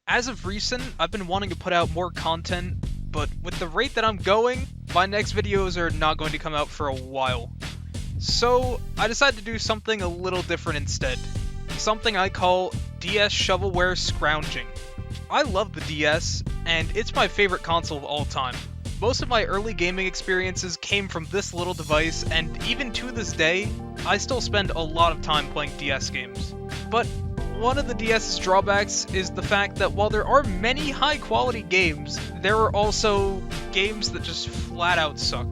As of recent, I've been wanting to put out more content, but with the rate that I'm going, my next videos are not going to come out for a while. So, I decided to do something a little different instead. Something I call DS Shovelware Scrounging. I love the DS, and it's my favorite console of all time. Most of my early gaming experiences came from this little device, and even to this day, I still spend a lot of time playing DS games. But one of the DS's drawbacks is the fact that while there are many high-quality games, there are also games that just flat out suck.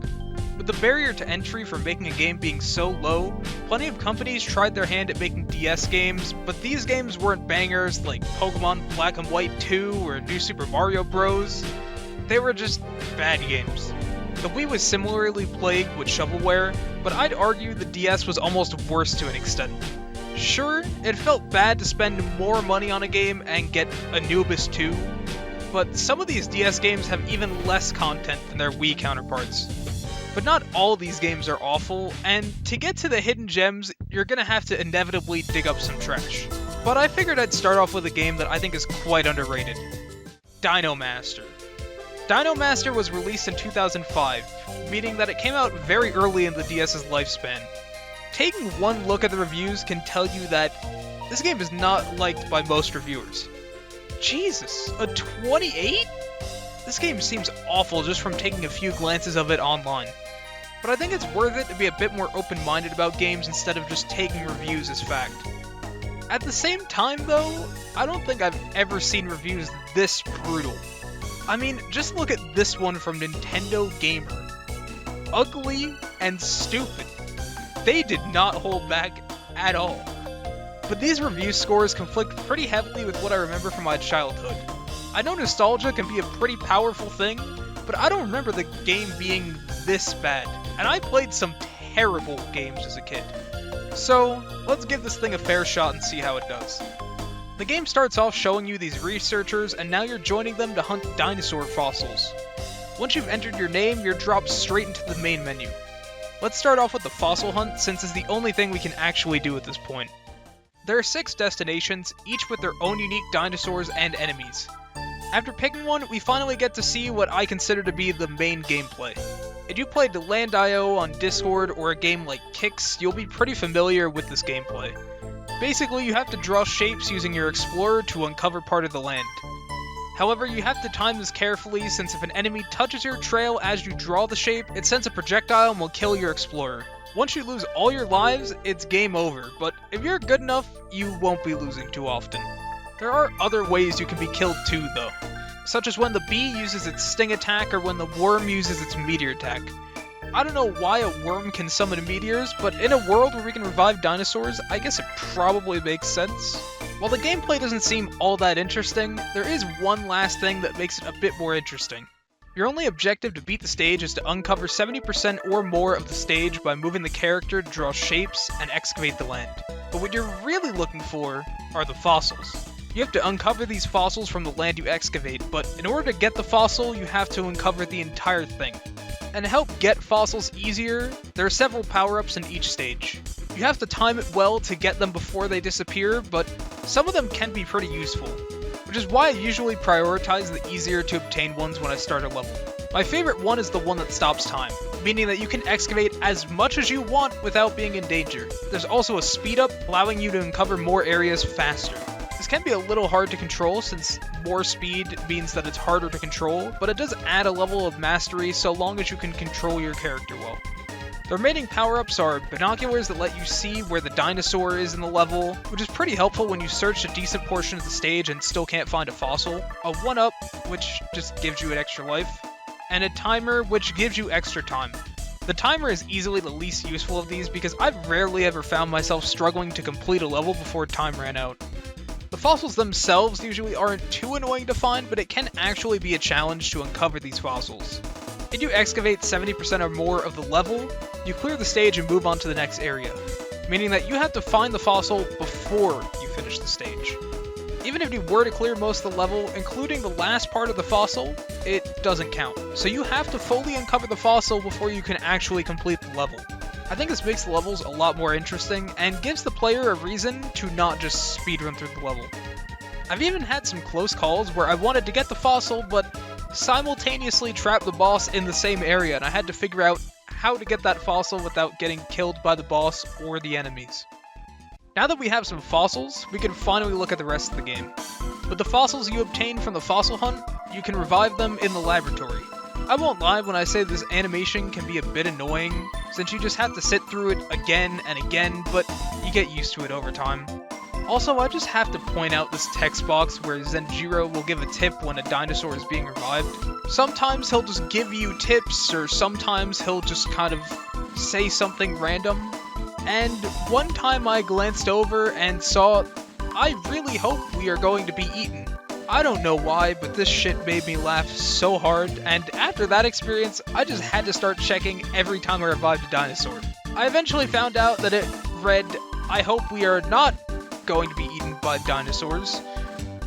With the barrier to entry for making a game being so low, plenty of companies tried their hand at making DS games, but these games weren't bangers like Pokemon Black and White 2 or New Super Mario Bros. They were just bad games. The Wii was similarly plagued with shovelware, but I'd argue the DS was almost worse to an extent. Sure, it felt bad to spend more money on a game and get Anubis 2, but some of these DS games have even less content than their Wii counterparts. But not all these games are awful, and to get to the hidden gems, you're gonna have to inevitably dig up some trash. But I figured I'd start off with a game that I think is quite underrated. Dino Master. Dino Master was released in 2005, meaning that it came out very early in the DS's lifespan. Taking one look at the reviews can tell you that this game is not liked by most reviewers. Jesus, a 28? This game seems awful just from taking a few glances of it online. But I think it's worth it to be a bit more open-minded about games instead of just taking reviews as fact. At the same time though, I don't think I've ever seen reviews this brutal. I mean, just look at this one from Nintendo Gamer. Ugly and stupid. They did not hold back at all. But these review scores conflict pretty heavily with what I remember from my childhood. I know nostalgia can be a pretty powerful thing, but I don't remember the game being this bad, and I played some terrible games as a kid. So, let's give this thing a fair shot and see how it does. The game starts off showing you these researchers, and now you're joining them to hunt dinosaur fossils. Once you've entered your name, you're dropped straight into the main menu. Let's start off with the fossil hunt, since it's the only thing we can actually do at this point. There are 6 destinations, each with their own unique dinosaurs and enemies. After picking one, we finally get to see what I consider to be the main gameplay. If you played Land.io on Discord or a game like Kix, you'll be pretty familiar with this gameplay. Basically, you have to draw shapes using your explorer to uncover part of the land. However, you have to time this carefully, since if an enemy touches your trail as you draw the shape, it sends a projectile and will kill your explorer. Once you lose all your lives, it's game over, but if you're good enough, you won't be losing too often. There are other ways you can be killed too, though, such as when the bee uses its sting attack or when the worm uses its meteor attack. I don't know why a worm can summon meteors, but in a world where we can revive dinosaurs, I guess it probably makes sense. While the gameplay doesn't seem all that interesting, there is one last thing that makes it a bit more interesting. Your only objective to beat the stage is to uncover 70% or more of the stage by moving the character to draw shapes and excavate the land. But what you're really looking for are the fossils. You have to uncover these fossils from the land you excavate, but in order to get the fossil, you have to uncover the entire thing. And to help get fossils easier, there are several power-ups in each stage. You have to time it well to get them before they disappear, but some of them can be pretty useful, which is why I usually prioritize the easier to obtain ones when I start a level. My favorite one is the one that stops time, meaning that you can excavate as much as you want without being in danger. There's also a speed up, allowing you to uncover more areas faster. This can be a little hard to control since more speed means that it's harder to control, but it does add a level of mastery so long as you can control your character well. The remaining power-ups are binoculars that let you see where the dinosaur is in the level, which is pretty helpful when you search a decent portion of the stage and still can't find a fossil, a 1-up, which just gives you an extra life, and a timer, which gives you extra time. The timer is easily the least useful of these because I've rarely ever found myself struggling to complete a level before time ran out. The fossils themselves usually aren't too annoying to find, but it can actually be a challenge to uncover these fossils. If you excavate 70% or more of the level, you clear the stage and move on to the next area, meaning that you have to find the fossil before you finish the stage. Even if you were to clear most of the level, including the last part of the fossil, it doesn't count. So you have to fully uncover the fossil before you can actually complete the level. I think this makes the levels a lot more interesting and gives the player a reason to not just speedrun through the level. I've even had some close calls where I wanted to get the fossil but simultaneously trap the boss in the same area, and I had to figure out how to get that fossil without getting killed by the boss or the enemies. Now that we have some fossils, we can finally look at the rest of the game. With the fossils you obtain from the fossil hunt, you can revive them in the laboratory. I won't lie when I say this animation can be a bit annoying, since you just have to sit through it again and again, but you get used to it over time. Also, I just have to point out this text box where Zenjiro will give a tip when a dinosaur is being revived. Sometimes he'll just give you tips, or sometimes he'll just kind of say something random. And one time I glanced over and saw, "I really hope we are going to be eaten." I don't know why, but this shit made me laugh so hard, and after that experience, I just had to start checking every time I revived a dinosaur. I eventually found out that it read, "I hope we are not going to be eaten by dinosaurs,"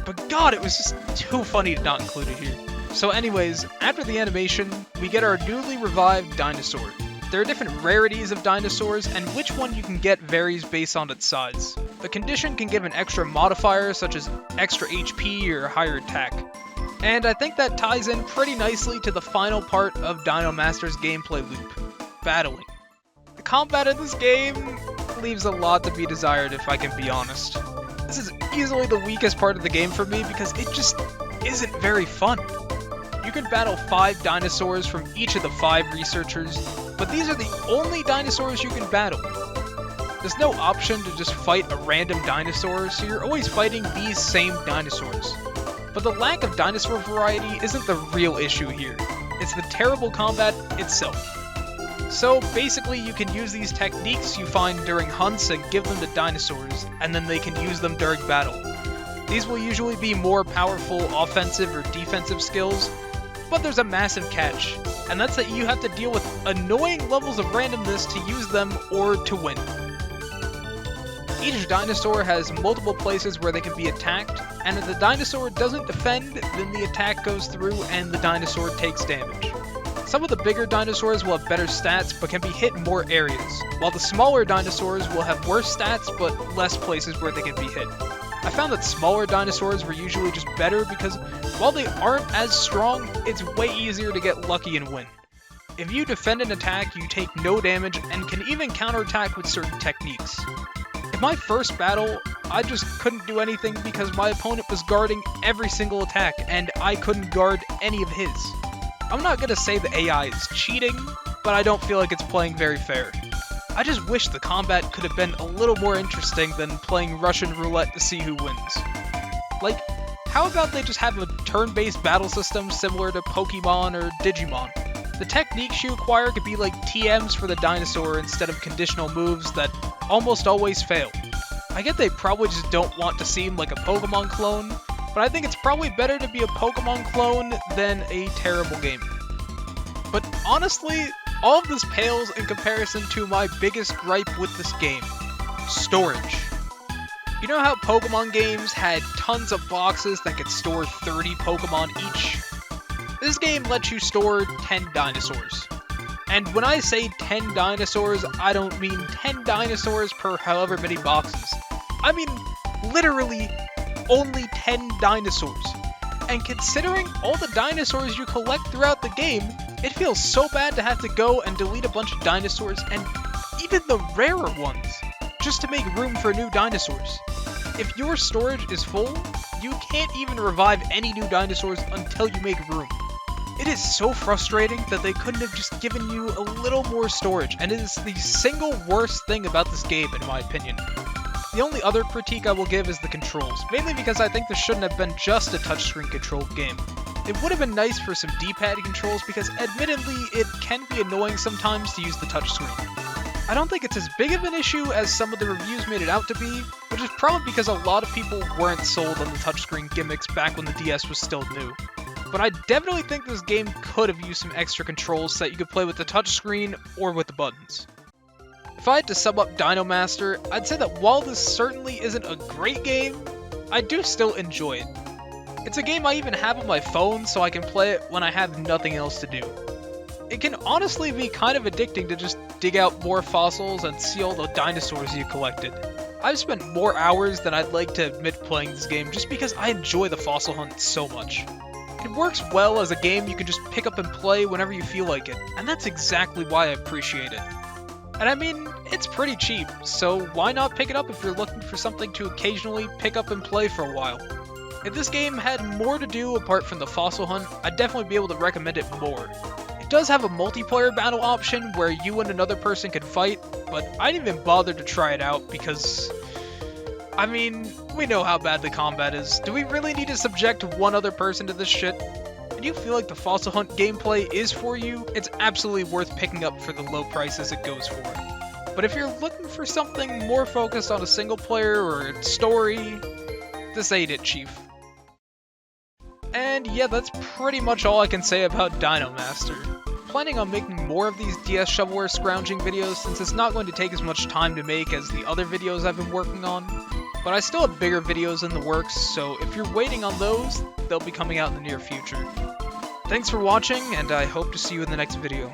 but god, it was just too funny to not include it here. So anyways, after the animation, we get our newly revived dinosaur. There are different rarities of dinosaurs, and which one you can get varies based on its size. The condition can give an extra modifier, such as extra HP or higher attack. And I think that ties in pretty nicely to the final part of Dino Master's gameplay loop, battling. The combat in this game leaves a lot to be desired, if I can be honest. This is easily the weakest part of the game for me because it just isn't very fun. You can battle 5 dinosaurs from each of the 5 researchers, but these are the only dinosaurs you can battle. There's no option to just fight a random dinosaur, so you're always fighting these same dinosaurs. But the lack of dinosaur variety isn't the real issue here. It's the terrible combat itself. So basically you can use these techniques you find during hunts and give them to dinosaurs, and then they can use them during battle. These will usually be more powerful offensive or defensive skills, but there's a massive catch, and that's that you have to deal with annoying levels of randomness to use them or to win. Each dinosaur has multiple places where they can be attacked, and if the dinosaur doesn't defend, then the attack goes through and the dinosaur takes damage. Some of the bigger dinosaurs will have better stats but can be hit in more areas, while the smaller dinosaurs will have worse stats but less places where they can be hit. I found that smaller dinosaurs were usually just better because while they aren't as strong, it's way easier to get lucky and win. If you defend an attack, you take no damage and can even counterattack with certain techniques. In my first battle, I just couldn't do anything because my opponent was guarding every single attack and I couldn't guard any of his. I'm not gonna say the AI is cheating, but I don't feel like it's playing very fair. I just wish the combat could have been a little more interesting than playing Russian roulette to see who wins. Like, how about they just have a turn-based battle system similar to Pokemon or Digimon? The techniques you acquire could be like TMs for the dinosaur instead of conditional moves that almost always fail. I get they probably just don't want to seem like a Pokemon clone, but I think it's probably better to be a Pokemon clone than a terrible game. But honestly, all of this pales in comparison to my biggest gripe with this game: storage. You know how Pokemon games had tons of boxes that could store 30 Pokemon each? This game lets you store 10 dinosaurs. And when I say 10 dinosaurs, I don't mean 10 dinosaurs per however many boxes. I mean literally only 10 dinosaurs. And considering all the dinosaurs you collect throughout the game, it feels so bad to have to go and delete a bunch of dinosaurs, and even the rarer ones, just to make room for new dinosaurs. If your storage is full, you can't even revive any new dinosaurs until you make room. It is so frustrating that they couldn't have just given you a little more storage, and it is the single worst thing about this game in my opinion. The only other critique I will give is the controls, mainly because I think this shouldn't have been just a touchscreen controlled game. It would have been nice for some D-pad controls because admittedly it can be annoying sometimes to use the touchscreen. I don't think it's as big of an issue as some of the reviews made it out to be, which is probably because a lot of people weren't sold on the touchscreen gimmicks back when the DS was still new. But I definitely think this game could have used some extra controls so that you could play with the touchscreen or with the buttons. If I had to sum up Dino Master, I'd say that while this certainly isn't a great game, I do still enjoy it. It's a game I even have on my phone so I can play it when I have nothing else to do. it can honestly be kind of addicting to just dig out more fossils and see all the dinosaurs you collected. I've spent more hours than I'd like to admit playing this game just because I enjoy the fossil hunt so much. It works well as a game you can just pick up and play whenever you feel like it, and that's exactly why I appreciate it. And I mean, it's pretty cheap, so why not pick it up if you're looking for something to occasionally pick up and play for a while? If this game had more to do apart from the fossil hunt, I'd definitely be able to recommend it more. It does have a multiplayer battle option where you and another person can fight, but I didn't even bother to try it out because, I mean, we know how bad the combat is. Do we really need to subject one other person to this shit? And you feel like the fossil hunt gameplay is for you, it's absolutely worth picking up for the low prices it goes for. But if you're looking for something more focused on a single player or a story, this ain't it, chief. And yeah, that's pretty much all I can say about Dino Master. Planning on making more of these DS Shovelware Scrounging videos since it's not going to take as much time to make as the other videos I've been working on. But I still have bigger videos in the works, so if you're waiting on those, they'll be coming out in the near future. Thanks for watching, and I hope to see you in the next video.